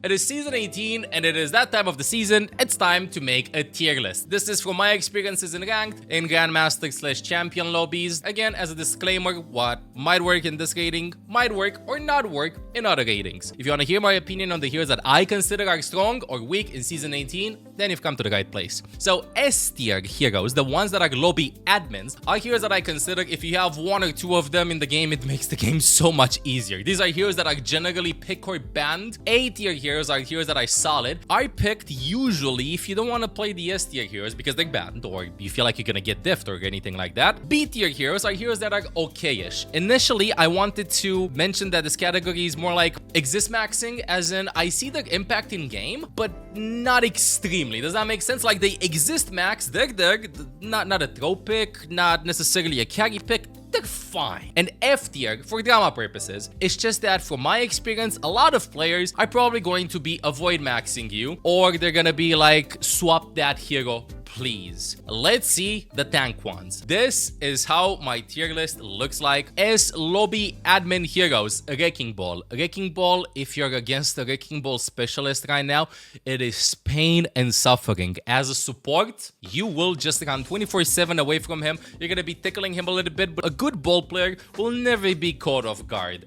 It is season 18 and it is that time of the season. It's time to make a tier list. This is from my experiences in ranked, in Grandmaster/Champion lobbies. Again, as a disclaimer, what might work in this rating might work or not work in other ratings. If you want to hear my opinion on the heroes that I consider are strong or weak in season 18, then you've come to the right place. So S tier heroes, the ones that are lobby admins, are heroes that I consider if you have one or two of them in the game, it makes the game so much easier. These are heroes that are generally pick or banned. A tier heroes are heroes that are solid, are picked usually if you don't want to play the S tier heroes because they're banned or you feel like you're gonna get diffed or anything like that. B tier heroes are heroes that are okay-ish. Initially, I wanted to mention that this category is more like exist maxing, as in I see the impact in game, but not extremely. Does that make sense? Like they exist max, they're not a throw pick, not necessarily a carry pick. They're fine. And F tier, for drama purposes, it's just that from my experience, a lot of players are probably going to be avoid maxing you, or they're gonna be like, swap that hero, please. Let's see the tank ones. This is how my tier list looks like. As lobby admin heroes, Wrecking Ball. Wrecking Ball, if you're against the Wrecking Ball specialist right now, it is pain and suffering. As a support, you will just run 24/7 away from him. You're gonna be tickling him a little bit, but a good ball player will never be caught off guard.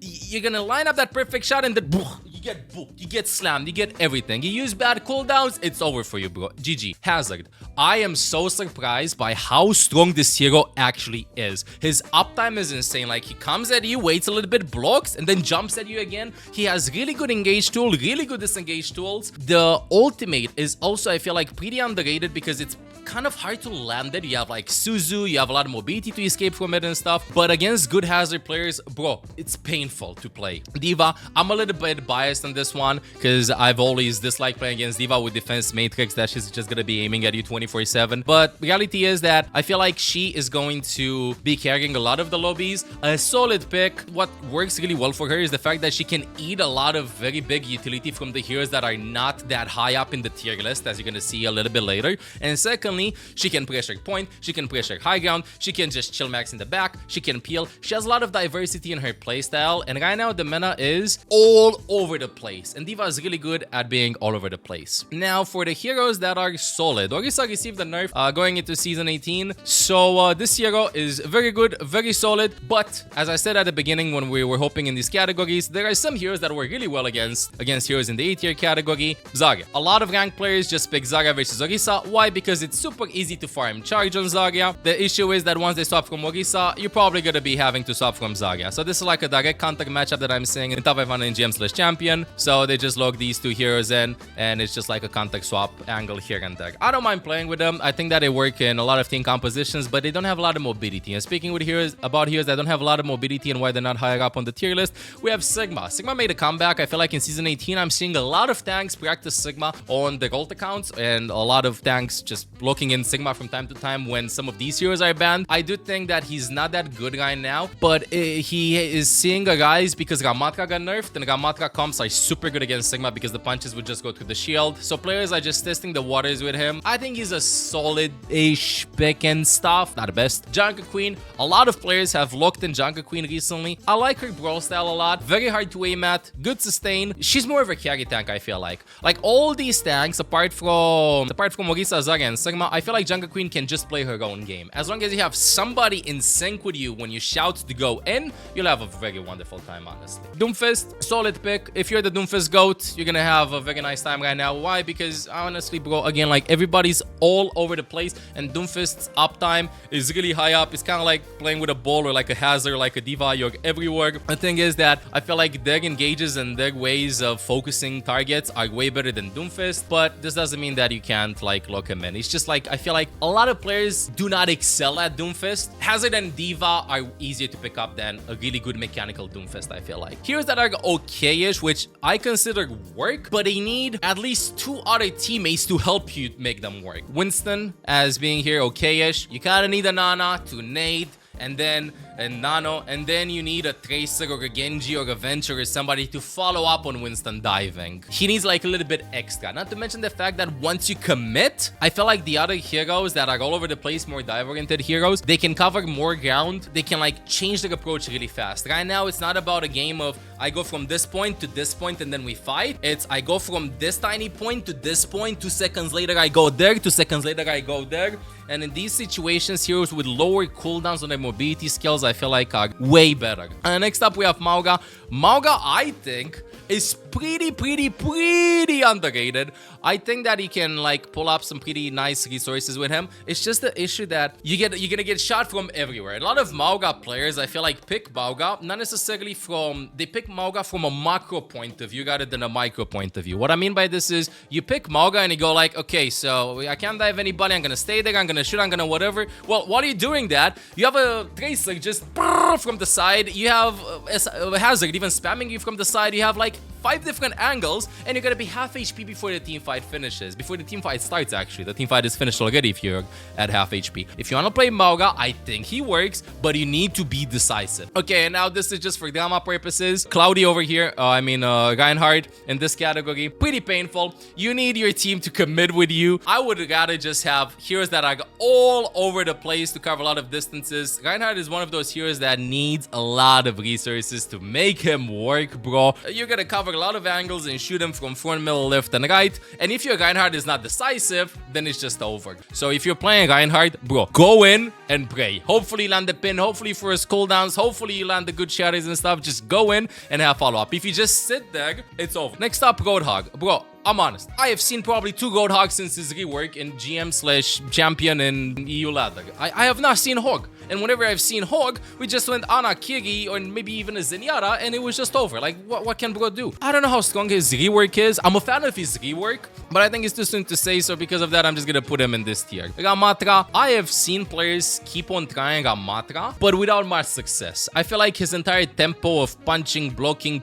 You're gonna line up that perfect shot and then you get booked, you get slammed, you get everything. You use bad cooldowns, it's over for you, bro. GG. Hazard. I am so surprised by how strong this hero actually is. His uptime is insane. Like, he comes at you, waits a little bit, blocks, and then jumps at you again. He has really good engage tool, really good disengage tools. The ultimate is also, I feel like, pretty underrated because it's kind of hard to land it. You have like Suzu, you have a lot of mobility to escape from it and stuff, but against good hazard players, bro, it's painful to play. D.Va, I'm a little bit biased on this one because I've always disliked playing against D.Va with defense matrix that she's just gonna be aiming at you 24/7, but reality is that I feel like she is going to be carrying a lot of the lobbies. A solid pick. What works really well for her is the fact that she can eat a lot of very big utility from the heroes that are not that high up in the tier list, as you're gonna see a little bit later. And secondly, she can pressure point, she can pressure high ground, she can just chill max in the back, she can peel. She has a lot of diversity in her playstyle, and right now the meta is all over the place, and D.Va is really good at being all over the place. Now, for the heroes that are solid, Orisa received a nerf going into season 18, so this hero is very good, very solid, but as I said at the beginning when we were hoping in these categories, there are some heroes that work really well against heroes in the A tier category. Zarya. A lot of ranked players just pick Zarya versus Orisa. Why? Because it's super easy to farm charge on Zarya. The issue is that once they swap from Orisa, you're probably gonna be having to swap from Zarya. So this is like a direct counter matchup that I'm seeing in top 500 in GM/Champion. So they just log these two heroes in, and it's just like a counter swap angle here and there. I don't mind playing with them. I think that they work in a lot of team compositions, but they don't have a lot of mobility. And speaking with heroes about heroes that don't have a lot of mobility and why they're not higher up on the tier list, we have Sigma. Sigma made a comeback. I feel like in season 18, I'm seeing a lot of tanks practice Sigma on the gold accounts, and a lot of tanks just looking in Sigma from time to time when some of these heroes are banned. I do think that he's not that good right now, but he is seeing a rise because Ramatra got nerfed, and Ramatra comps are super good against Sigma because the punches would just go through the shield. So players are just testing the waters with him. I think he's a solid-ish pick and stuff. Not the best. Junker Queen. A lot of players have looked in Junker Queen recently. I like her brawl style a lot. Very hard to aim at. Good sustain. She's more of a carry tank, I feel like. Like all these tanks, apart from Orisa, Zarya, and Sigma, I feel like Junker Queen can just play her own game. As long as you have somebody in sync with you when you shout to go in, you'll have a very wonderful time, honestly. Doomfist, solid pick. If you're the Doomfist GOAT, you're gonna have a very nice time right now. Why? Because honestly, bro, again, like everybody's all over the place, and Doomfist's uptime is really high up. It's kind of like playing with a ball or like a hazard, like a D.Va. You're everywhere. The thing is that I feel like their engages and their ways of focusing targets are way better than Doomfist, but this doesn't mean that you can't like lock him in. It's just like I feel like a lot of players do not excel at Doomfist. Hazard and D.Va are easier to pick up than a really good mechanical Doomfist, I feel like. Heroes that are okay-ish, which I consider work, but they need at least two other teammates to help you make them work. Winston, as being here okay-ish, you kind of need a Nana to nade, and then and Nano, and then you need a Tracer or a Genji or a Venture or somebody to follow up on Winston diving. He needs like a little bit extra. Not to mention the fact that once you commit, I feel like the other heroes that are all over the place, more dive-oriented heroes, they can cover more ground. They can like change their approach really fast. Right now, it's not about a game of I go from this point to this point and then we fight. It's I go from this tiny point to this point. 2 seconds later, I go there. 2 seconds later, I go there. And in these situations, heroes with lower cooldowns on their mobility skills, I feel like are way better. Next up, we have Mauga. Mauga, I think, is pretty underrated. I think that he can like pull up some pretty nice resources with him. It's just the issue that you're gonna get shot from everywhere. A lot of Mauga players, I feel like, pick Mauga not necessarily from they pick Mauga from a macro point of view rather than a micro point of view. What I mean by this is you pick Mauga and you go like, okay, so I can't dive anybody. I'm gonna stay there. I'm gonna shoot. I'm gonna whatever. Well, while you're doing that, you have a Tracer just from the side. You have a Hazard even spamming you from the side. You have like 5 different angles, and you're gonna be half HP before the team fight finishes. Before the team fight starts, actually. The team fight is finished already if you're at half HP. If you wanna play Mauga, I think he works, but you need to be decisive. Okay, and now this is just for drama purposes. Cloudy over here, Reinhardt in this category. Pretty painful. You need your team to commit with you. I would rather just have heroes that are all over the place to cover a lot of distances. Reinhardt is one of those heroes that needs a lot of resources to make him work, bro. You're gonna cover a lot of angles and shoot him from front, middle, left, and right. And if your Reinhardt is not decisive, then it's just over. So if you're playing Reinhardt, bro, go in and pray. Hopefully land the pin, hopefully for his cooldowns, hopefully you land the good shadows and stuff. Just go in and have follow-up. If you just sit there, it's over. Next up, Roadhog. Bro, I'm honest. I have seen probably 2 Roadhogs since his rework in GM/Champion and EU Ladder. I have not seen Hog. And whenever I've seen Hog, we just went Ana, Kiri, or maybe even a Zenyatta, and it was just over. Like, what can bro do? I don't know how strong his rework is. I'm a fan of his rework, but I think it's too soon to say, so because of that, I'm just gonna put him in this tier. Ramatra, I have seen players keep on trying Ramatra, but without much success. I feel like his entire tempo of punching, blocking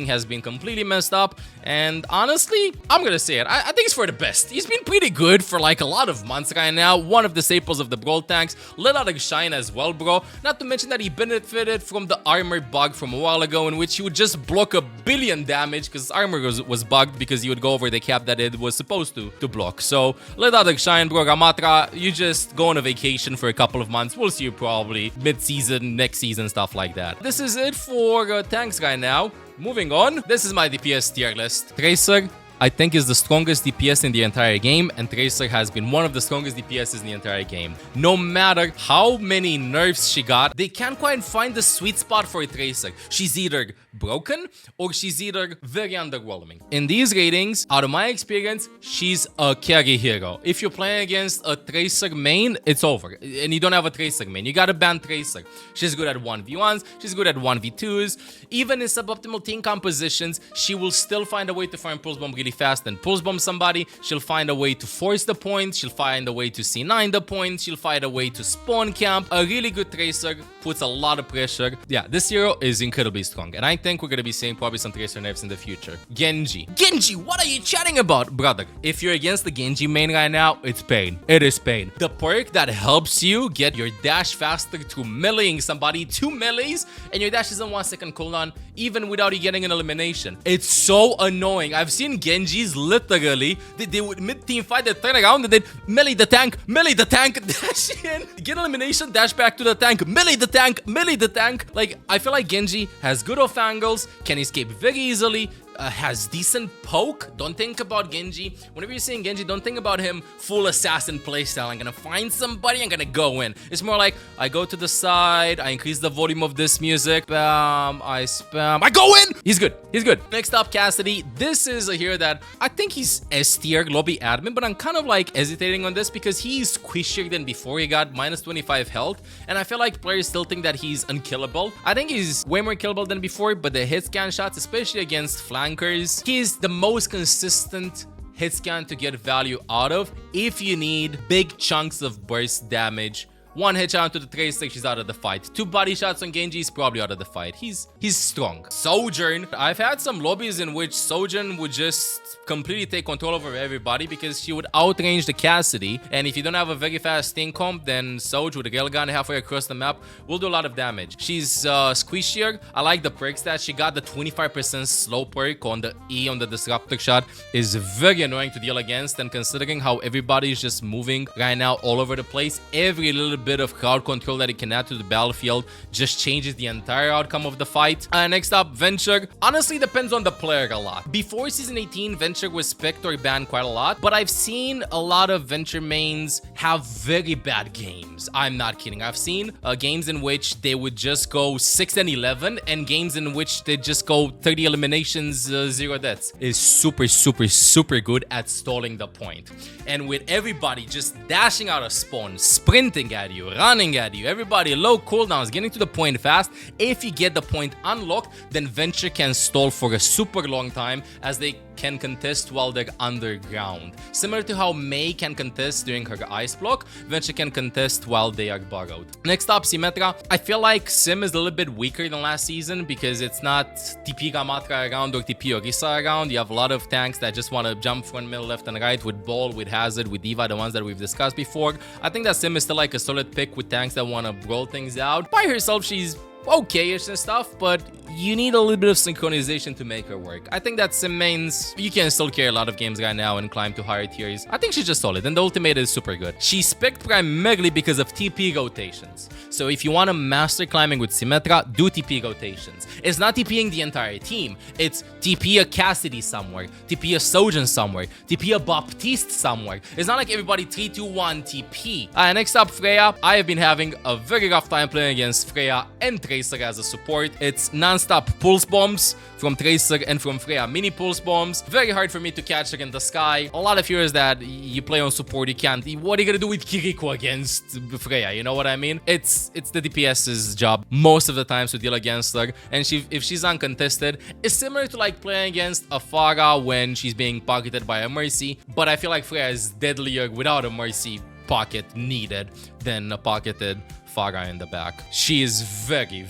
has been completely messed up, and honestly, I'm gonna say it. I think it's for the best. He's been pretty good for like a lot of months right now. One of the staples of the Brawl tanks. Let out a shine as well, bro. Not to mention that he benefited from the armor bug from a while ago, in which he would just block 1 billion damage because armor was bugged because he would go over the cap that it was supposed to block. So let out a shine, bro. Ramatra, you just go on a vacation for a couple of months. We'll see you probably mid-season, next season, stuff like that. This is it for tanks right now. Moving on, this is my DPS tier list. Tracer, I think, is the strongest DPS in the entire game, and Tracer has been one of the strongest DPSs in the entire game. No matter how many nerfs she got, they can't quite find the sweet spot for a Tracer. She's either broken or she's either very underwhelming. In these ratings, out of my experience, she's a carry hero. If you're playing against a Tracer main, it's over. And you don't have a Tracer main. You gotta ban Tracer. She's good at 1v1s. She's good at 1v2s. Even in suboptimal team compositions, she will still find a way to farm Pulse Bomb really fast and Pulse Bomb somebody. She'll find a way to force the points. She'll find a way to C9 the points. She'll find a way to spawn camp. A really good Tracer puts a lot of pressure. Yeah, this hero is incredibly strong. And I think we're gonna be seeing probably some Tracer nerfs in the future. Genji, what are you chatting about, brother? If you're against the Genji main right now, it's pain. It is pain. The perk that helps you get your dash faster through meleeing somebody 2 melees, and your dash is on 1 second cooldown, even without you getting an elimination. It's so annoying. I've seen Genjis literally, they would mid-team fight, they turn around and they'd melee the tank, dash in, get elimination, dash back to the tank, melee the tank. Like, I feel like Genji has good off angles, can escape very easily, has decent poke. Don't think about Genji. Whenever you're saying Genji, don't think about him full assassin playstyle. I'm gonna find somebody, I'm gonna go in. It's more like, I go to the side, I increase the volume of this music, bam, I spam, I go in! He's good. Next up, Cassidy. This is a hero that I think he's S tier lobby admin, but I'm kind of like hesitating on this because he's squishier than before. He got minus 25 health, and I feel like players still think that he's unkillable. I think he's way more killable than before, but the hit scan shots, especially against flankers, he's the most consistent hit scan to get value out of if you need big chunks of burst damage One headshot to the Tracer, she's out of the fight. 2 body shots on Genji, he's probably out of the fight. He's strong. Sojourn. I've had some lobbies in which Sojourn would just completely take control over everybody because she would outrange the Cassidy. And if you don't have a very fast sting comp, then Soj with a Railgun halfway across the map will do a lot of damage. She's squishier. I like the perk stat. She got the 25% slow perk on the E on the Disruptor shot. Is very annoying to deal against, and considering how everybody is just moving right now all over the place, every little bit of crowd control that it can add to the battlefield just changes the entire outcome of the fight. Next up, Venture. Honestly, depends on the player a lot. Before Season 18, Venture was picked or banned quite a lot, but I've seen a lot of Venture mains have very bad games. I'm not kidding. I've seen games in which they would just go 6-11 and games in which they just go 30 eliminations, 0 deaths. Is super good at stalling the point. And with everybody just dashing out of spawn, sprinting at you, running at you, everybody low cooldowns, getting to the point fast, if you get the point unlocked, then Venture can stall for a super long time as they can contest while they're underground. Similar to how Mei can contest during her ice block, Venture can contest while they are burrowed. Next up, Symmetra. I feel like Sim is a little bit weaker than last season because it's not TP Gamatra around or TP Orisa around. You have a lot of tanks that just want to jump front, middle, left, and right with Ball, with Hazard, with Diva, the ones that we've discussed before. I think that Sim is still like a solid pick with tanks that want to brawl things out. By herself, she's okay-ish and stuff, but you need a little bit of synchronization to make her work. I think that Sim mains, you can still carry a lot of games right now and climb to higher tiers. I think she's just solid, and the ultimate is super good. She's picked primarily because of TP rotations. So if you want to master climbing with Symmetra, do TP rotations. It's not TPing the entire team. It's TP a Cassidy somewhere, TP a Sojourn somewhere, TP a Baptiste somewhere. It's not like everybody 3-2-1 TP. Next up, Freya. I have been having a very rough time playing against Freya and Tracer as a support. It's non-stop pulse bombs from Tracer and from Freya, mini pulse bombs. Very hard for me to catch her in the sky. A lot of heroes that you play on support, you can't. What are you gonna do with Kiriko against Freya? You know what I mean? It's the DPS's job most of the times to deal against her, and if she's uncontested, it's similar to like playing against a Farah when she's being pocketed by a Mercy, but I feel like Freya is deadlier without a Mercy pocket needed than a pocketed Farah in the back. She is very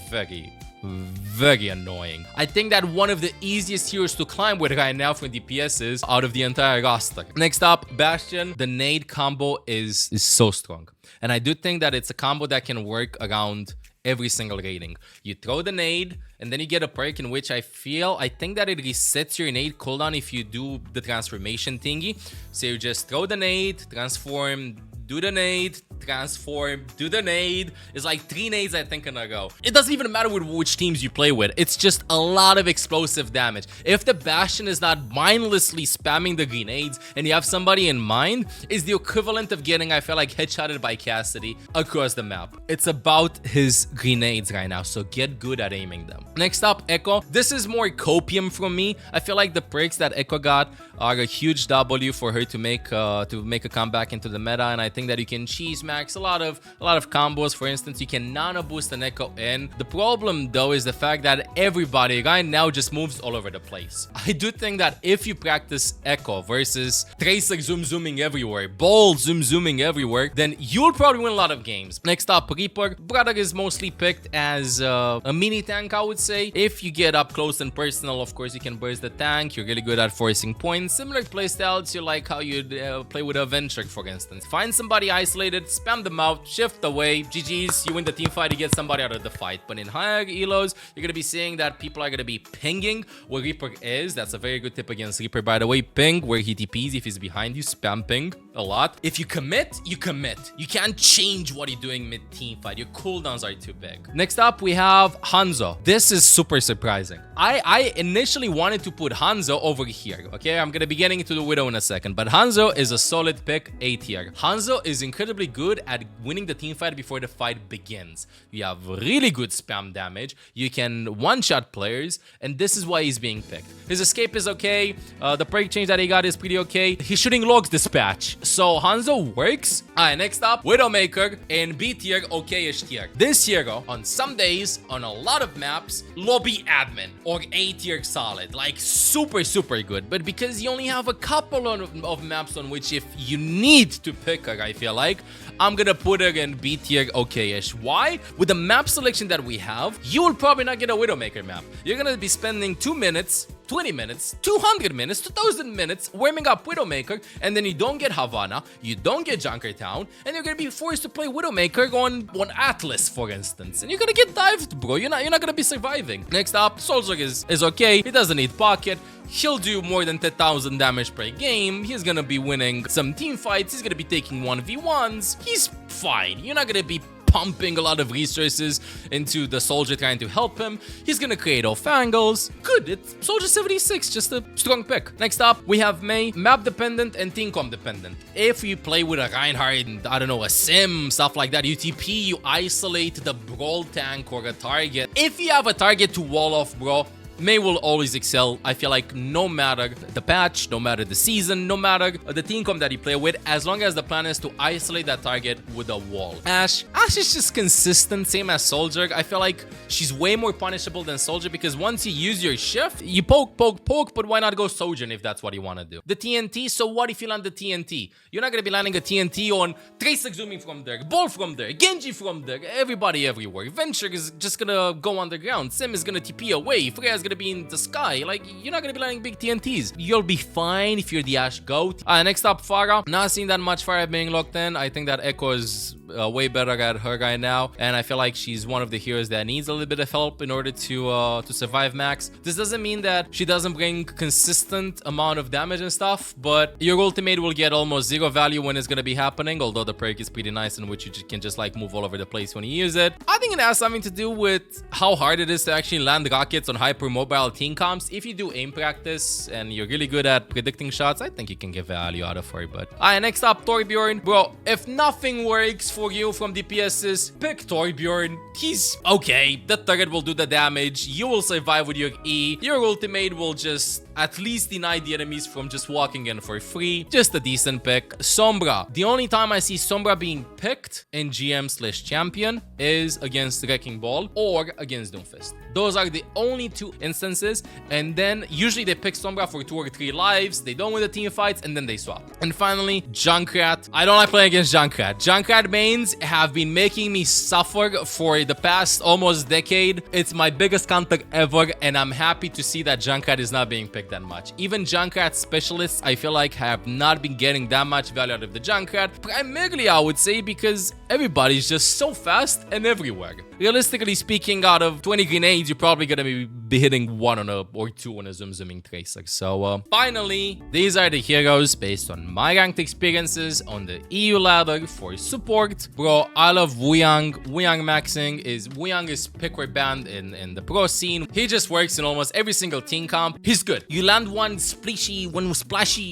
annoying. I think that one of the easiest heroes to climb with right now from DPS is out of the entire roster. Next up, Bastion. The nade combo is so strong, and I do think that it's a combo that can work around every single rating. You throw the nade, and then you get a perk in which I think that it resets your nade cooldown if you do the transformation thingy. So you just throw the nade, transform, do the nade, transform, do the nade. It's like 3 nades, I think, in a row. It doesn't even matter with which teams you play with. It's just a lot of explosive damage. If the Bastion is not mindlessly spamming the grenades and you have somebody in mind, is the equivalent of getting, I feel like, headshotted by Cassidy across the map. It's about his grenades right now, so get good at aiming them. Next up, Echo. This is more copium from me. I feel like the perks that Echo got are a huge W for her to make a comeback into the meta, and I think that you can cheese max a lot of combos. For instance, you can nano boost an Echo in. The problem though is the fact that everybody right now just moves all over the place. I do think that if you practice Echo versus Tracer zooming everywhere, Ball zooming everywhere, then you'll probably win a lot of games. Next up, Reaper. Brother is mostly picked as a mini tank, I would say. If you get up close and personal, of course, you can burst the tank. You're really good at forcing points. Similar playstyles to like how you'd play with a Venture, for instance. Find somebody isolated, spam them out, shift away, GG's, you win the team fight, you get somebody out of the fight. But in higher elos, you're gonna be seeing that people are gonna be pinging where Reaper is. That's a very good tip against Reaper, by the way. Ping where he TPs. If he's behind you, spam ping a lot. If you commit, you commit. You can't change what you're doing mid-team fight. Your cooldowns are too big. Next up, we have Hanzo. This is super surprising. I initially wanted to put Hanzo over here, okay? I'm gonna be getting into the Widow in a second, but Hanzo is a solid pick, A tier. Hanzo is incredibly good at winning the team fight before the fight begins. You have really good spam damage. You can one-shot players, and this is why he's being picked. His escape is okay. The perk change that he got is pretty okay. He's shooting logs dispatch, so Hanzo works. Alright, next up, Widowmaker in B tier, okay-ish tier. This hero, on some days, on a lot of maps, lobby admin or A tier solid, like super good. But because you only have a couple of maps on which if you need to pick her tier, I feel like. I'm gonna put her in B tier, okay-ish. Why? With the map selection that we have, you will probably not get a Widowmaker map. You're gonna be spending 2 minutes, 20 minutes, 200 minutes, 2000 minutes warming up Widowmaker, and then you don't get Havana, you don't get Junkertown, and you're gonna be forced to play Widowmaker on Atlas, for instance. And you're gonna get dived, bro. You're not gonna be surviving. Next up, Soldier is okay. He doesn't need pocket. He'll do more than 10,000 damage per game. He's gonna be winning some team fights. He's gonna be taking 1v1s. He's fine. You're not gonna be pumping a lot of resources into the Soldier trying to help him. He's gonna create off angles. Good, it's Soldier 76, just a strong pick. Next up, we have Mei, map dependent and team comp dependent. If you play with a Reinhardt and, I don't know, a Sim, stuff like that, you TP, you isolate the brawl tank or a target. If you have a target to wall off, bro, Mei will always excel. I feel like no matter the patch, no matter the season, no matter the team comp that you play with, as long as the plan is to isolate that target with a wall. Ashe is just consistent, same as Soldier. I feel like she's way more punishable than Soldier because once you use your shift, you poke, but why not go Sojourn if that's what you want to do? The TNT, so what if you land the TNT? You're not going to be landing a TNT on Tracer zooming from there, Ball from there, Genji from there, everybody everywhere. Venture is just going to go underground. Sim is going to TP away. Freya is going to be in the sky. Like, you're not gonna be landing big TNTs. You'll be fine if you're the Ashe GOAT. Next up, Pharah. Not seeing that much Pharah being locked in. I think that Echo is way better at her right now, and I feel like she's one of the heroes that needs a little bit of help in order to survive max. This doesn't mean that she doesn't bring consistent amount of damage and stuff, but your ultimate will get almost 0 value when it's gonna be happening, although the perk is pretty nice in which you can just like move all over the place when you use it. I think it has something to do with how hard it is to actually land rockets on hypermobile team comps. If you do aim practice and you're really good at predicting shots, I think you can get value out of her. But next up, Torbjorn. Bro, if nothing works for you from DPSs, pick Torbjorn. He's okay. The turret will do the damage. You will survive with your E. Your ultimate will just at least deny the enemies from just walking in for free. Just a decent pick. Sombra. The only time I see Sombra being picked in GM/champion is against Wrecking Ball or against Doomfist. Those are the only 2 instances, and then usually they pick Sombra for 2 or 3 lives, they don't win the team fights, and then they swap. And finally, Junkrat. I don't like playing against Junkrat. Junkrat mains have been making me suffer for the past almost decade. It's my biggest counter ever, and I'm happy to see that Junkrat is not being picked that much. Even Junkrat specialists, I feel like, have not been getting that much value out of the Junkrat. Primarily, I would say, because everybody's just so fast and everywhere. Realistically speaking, out of 20 grenades, you're probably gonna be hitting 1 or 2 on a zooming Tracer. So finally, these are the heroes based on my ranked experiences on the EU ladder for support. Bro, I love Wuyang. Wuyang is pick or banned in the pro scene. He just works in almost every single team comp. He's good. You land one splashy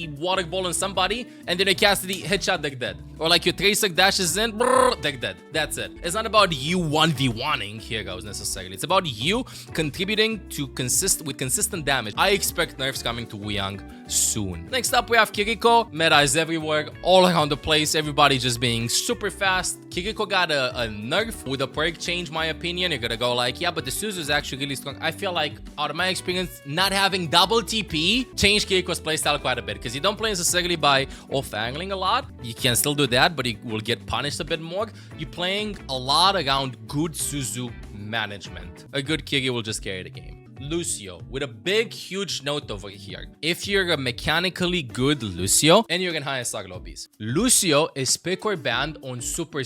water ball on somebody, and then you cast the headshot, they're dead. Or like your Tracer dashes in, brrr, they're dead. That's it. It's not about you 1v1ing heroes necessarily. It's about you contributing to consistent damage. I expect nerfs coming to Wuyang soon. Next up, we have Kiriko. Meta is everywhere, all around the place. Everybody just being super fast. Kiriko got a nerf with a perk change, my opinion. You're gonna go like, yeah, but the Suzu is actually really strong. I feel like, out of my experience, not having double TP changed Kiriko's playstyle quite a bit, because you don't play necessarily by off-angling a lot. You can still do that, but you will get punished a bit more. You're playing a lot around good Suzu management. A good Kiri will just carry the game. Lucio, with a big, huge note over here. If you're a mechanically good Lucio and you're in high SR lobbies, Lucio is pick or banned on super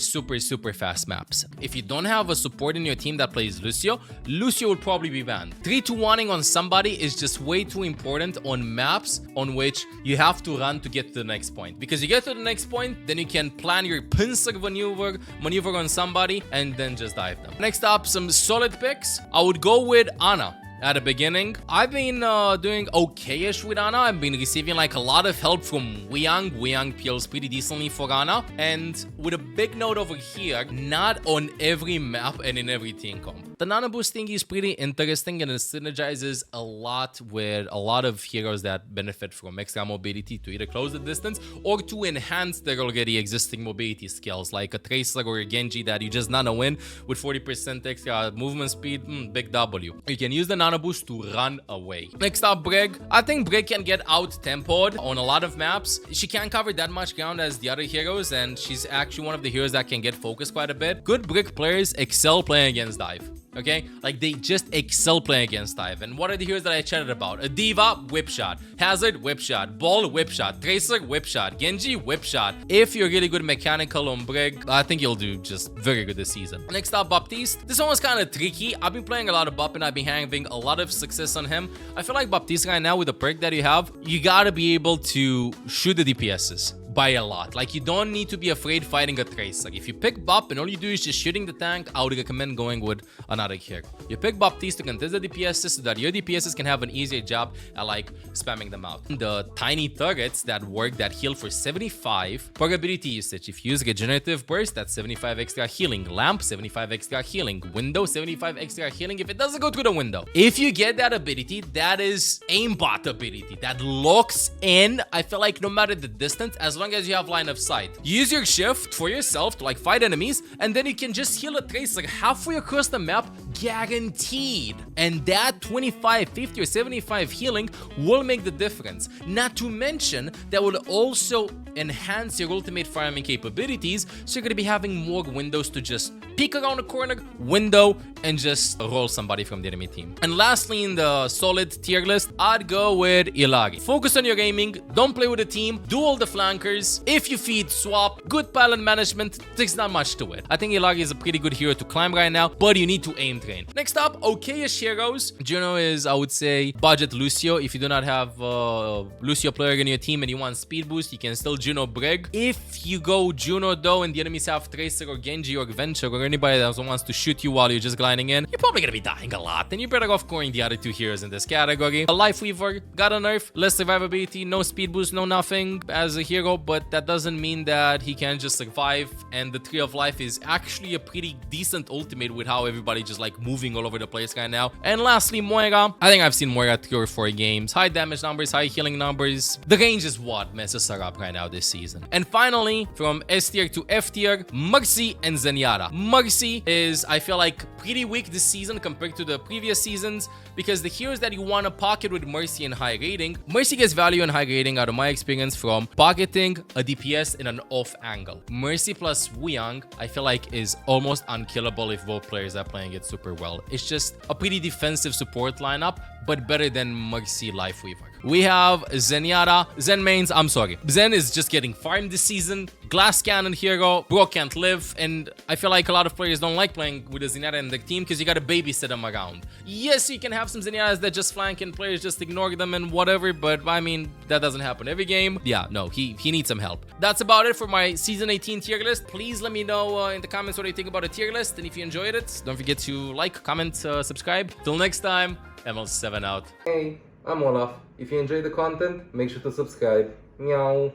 fast maps. If you don't have a support in your team that plays Lucio, Lucio will probably be banned. 3-2-1ing on somebody is just way too important on maps on which you have to run to get to the next point. Because you get to the next point, then you can plan your pincer maneuver on somebody and then just dive them. Next up, some solid picks. I would go with Ana. At the beginning, I've been doing okay-ish with Ana. I've been receiving like a lot of help from Wuyang. Wuyang peels pretty decently for Ana. And with a big note over here, not on every map and in every team comp. The nano boost thing is pretty interesting and it synergizes a lot with a lot of heroes that benefit from extra mobility to either close the distance or to enhance their already existing mobility skills, like a Tracer or a Genji that you just nano in with 40% extra movement speed. Big W. You can use the nano boost to run away. Next up, Brig. I think Brig can get out-tempoed on a lot of maps. She can't cover that much ground as the other heroes, and she's actually one of the heroes that can get focused quite a bit. Good Brig players excel playing against dive. Okay, like they just excel playing against dive. And what are the heroes that I chatted about? A Diva, whip shot. Hazard, whip shot. Ball, whip shot. Tracer, whip shot. Genji, whip shot. If you're really good mechanical on Brig, I think you'll do just very good this season. Next up, Baptiste. This one was kind of tricky. I've been playing a lot of Bap and I've been having a lot of success on him. I feel like Baptiste right now with the perk that you have, you gotta be able to shoot the DPSs by a lot. Like, you don't need to be afraid fighting a Tracer. If you pick Bap and all you do is just shooting the tank, I would recommend going with another hero. You pick Baptiste to contest the DPSs so that your DPSs can have an easier job at like spamming them out. The tiny turrets that work that heal for 75 per ability usage. If you use Regenerative Burst, that's 75 extra healing. Lamp, 75 extra healing. Window, 75 extra healing if it doesn't go through the window. If you get that ability, that is aimbot ability that locks in. I feel like no matter the distance, as long as you have line of sight, use your shift for yourself to like fight enemies, and then you can just heal a Tracer halfway across the map, guaranteed. And that 25, 50 or 75 healing will make the difference. Not to mention that will also enhance your ultimate farming capabilities, so you're going to be having more windows to just peek around the corner, window, and just roll somebody from the enemy team. And lastly, in the solid tier list, I'd go with Illari. Focus on your aiming, don't play with the team, do all the flankers. If you feed swap, good pilot management, there's not much to it. I think Illari is a pretty good hero to climb right now, but you need to aim train. Next up, okay-ish heroes. Juno is, I would say, budget Lucio. If you do not have Lucio player in your team and you want speed boost, you can still Juno Brig. If you go Juno though and the enemies have Tracer or Genji or Venture or anybody that wants to shoot you while you're just gliding in, you're probably gonna be dying a lot, and you're better off scoring the other two heroes in this category. A Life Weaver got a nerf, less survivability, no speed boost, no nothing as a hero, but that doesn't mean that he can just survive, and the Tree of Life is actually a pretty decent ultimate with how everybody just like moving all over the place right now. And lastly, Moira. I think I've seen Moira 3 or 4 games. High damage numbers, high healing numbers. The range is what messes her up right now this season. And finally, from S tier to F tier, Mercy and Zenyatta. Mercy is, I feel like, pretty weak this season compared to the previous seasons, because the heroes that you want to pocket with Mercy and high rating, Mercy gets value and high rating out of my experience from pocketing a DPS in an off angle. Mercy plus Wuyang, I feel like, is almost unkillable if both players are playing it super well. It's just a pretty defensive support lineup, but better than Mercy Life Weaver. We have Zenyatta. Zen mains, I'm sorry. Zen is just getting farmed this season. Glass Cannon hero, bro can't live, and I feel like a lot of players don't like playing with a Zenyatta in the team because you gotta babysit them around. Yes, you can have some Zenyatas that just flank and players just ignore them and whatever, but I mean, that doesn't happen every game. Yeah, no, he needs some help. That's about it for my Season 18 tier list. Please let me know in the comments what you think about a tier list, and if you enjoyed it, don't forget to like, comment, subscribe. Till next time, ML7 out. Hey, I'm Olaf. If you enjoyed the content, make sure to subscribe. Meow.